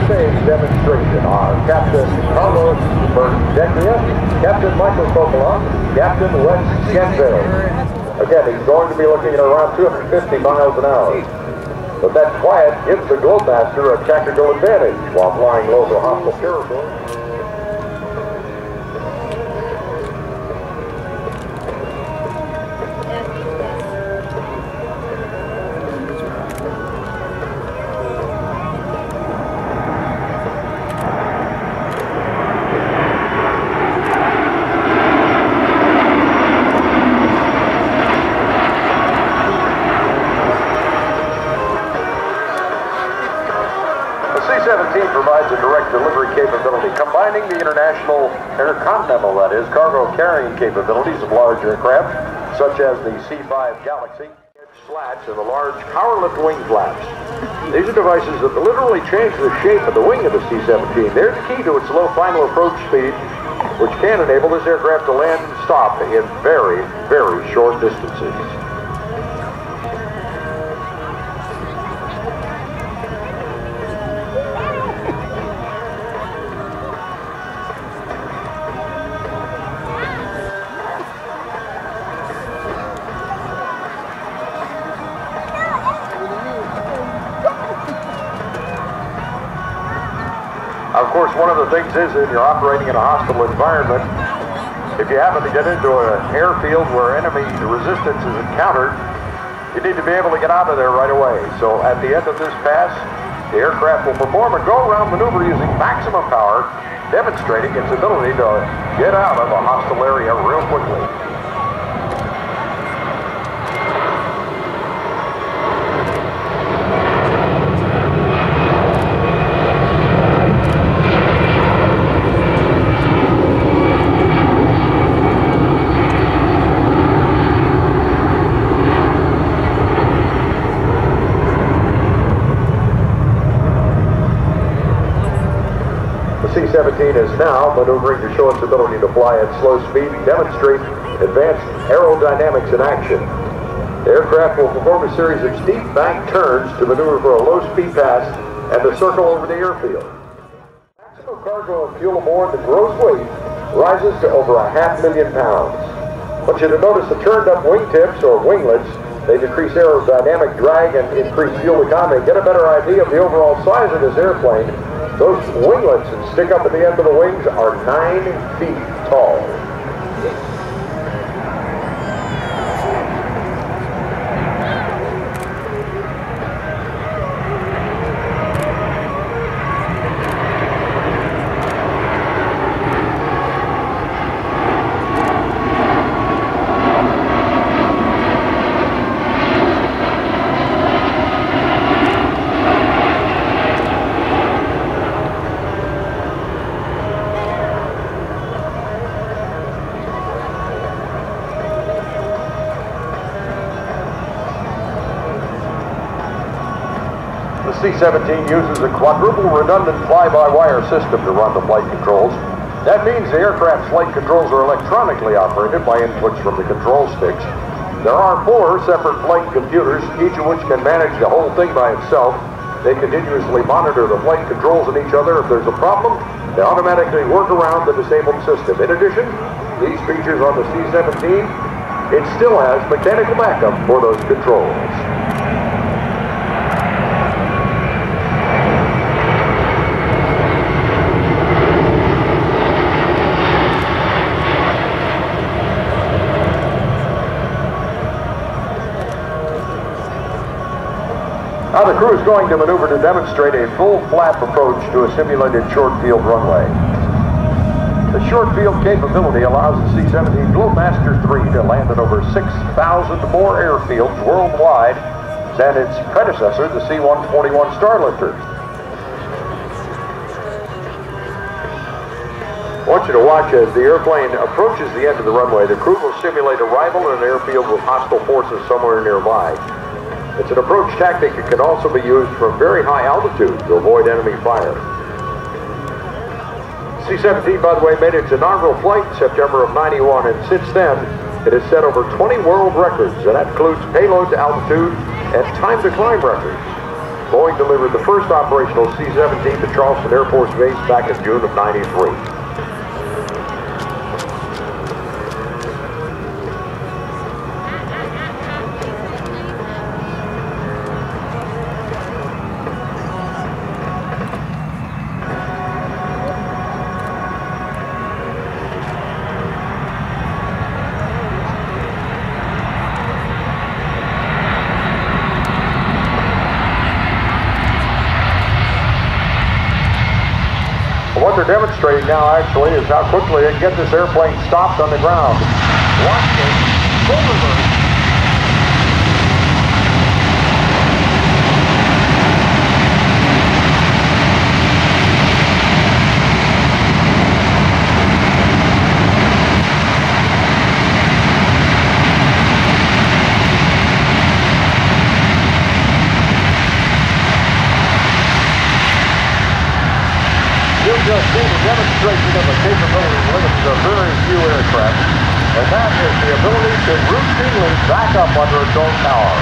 stage demonstration are Captain Carlos Bergecchia, Captain Michael Coppola, Captain Wes Schenville. Again, he's going to be looking at around 250 miles an hour. But that quiet gives the Globemaster a tactical advantage while flying low to hostile territory. C-17 provides a direct delivery capability, combining the intercontinental, that is, cargo carrying capabilities of large aircraft, such as the C-5 Galaxy, slats, and the large power-lift wing flaps. These are devices that literally change the shape of the wing of the C-17. They're the key to its low final approach speed, which can enable this aircraft to land and stop in very, very short distances. Of course, one of the things is that you're operating in a hostile environment. If you happen to get into an airfield where enemy resistance is encountered, you need to be able to get out of there right away. So at the end of this pass, the aircraft will perform a go-around maneuver using maximum power, demonstrating its ability to get out of a hostile area real quickly. C-17 is now maneuvering to show its ability to fly at slow speed and demonstrate advanced aerodynamics in action. The aircraft will perform a series of steep bank turns to maneuver for a low-speed pass and to circle over the airfield. Maximum cargo and fuel aboard, the gross weight rises to over 500,000 pounds. I want you to notice the turned-up wingtips or winglets. They decrease aerodynamic drag and increase fuel economy. Get a better idea of the overall size of this airplane. Those winglets that stick up at the end of the wings are 9 feet tall. The C-17 uses a quadruple redundant fly-by-wire system to run the flight controls. That means the aircraft's flight controls are electronically operated by inputs from the control sticks. There are 4 separate flight computers, each of which can manage the whole thing by itself. They continuously monitor the flight controls and each other. If there's a problem, they automatically work around the disabled system. In addition, these features on the C-17, it still has mechanical backup for those controls. Now the crew is going to maneuver to demonstrate a full flap approach to a simulated short field runway. The short field capability allows the C-17 Globemaster 3 to land at over 6,000 more airfields worldwide than its predecessor, the C-141 Starlifter. I want you to watch as the airplane approaches the end of the runway. The crew will simulate arrival in an airfield with hostile forces somewhere nearby. It's an approach tactic that can also be used from very high altitude to avoid enemy fire. C-17, by the way, made its inaugural flight in September of '91, and since then, it has set over 20 world records, and that includes payload to altitude and time to climb records. Boeing delivered the first operational C-17 to Charleston Air Force Base back in June of '93. What they're demonstrating now actually is how quickly they can get this airplane stopped on the ground. Watch this. Full reverse. You've just seen a demonstration of the capability limited to very few aircraft, and that is the ability to routinely back up under its own power.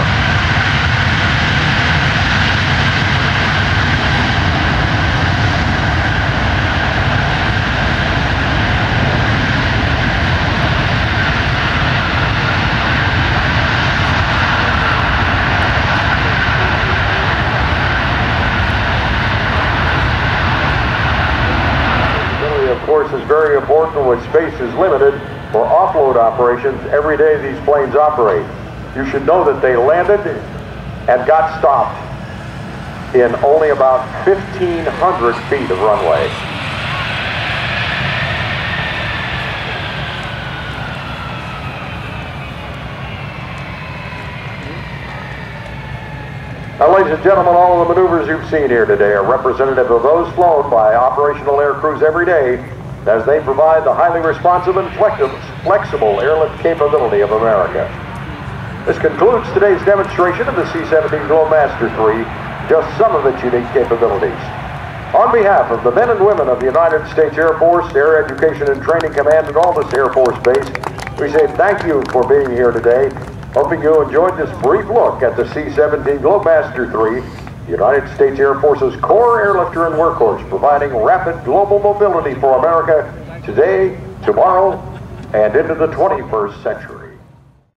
Of course, is very important when space is limited for offload operations. Every day these planes operate. You should know that they landed and got stopped in only about 1,500 feet of runway. Now, ladies and gentlemen, all of the maneuvers you've seen here today are representative of those flown by operational air crews every day as they provide the highly responsive and flexible airlift capability of America. This concludes today's demonstration of the C-17 Globemaster 3, just some of its unique capabilities. On behalf of the men and women of the United States Air Force, Air Education and Training Command at Aldous Air Force Base, we say thank you for being here today. Hoping you enjoyed this brief look at the C-17 Globemaster 3, the United States Air Force's core airlifter and workhorse, providing rapid global mobility for America today, tomorrow, and into the 21st century.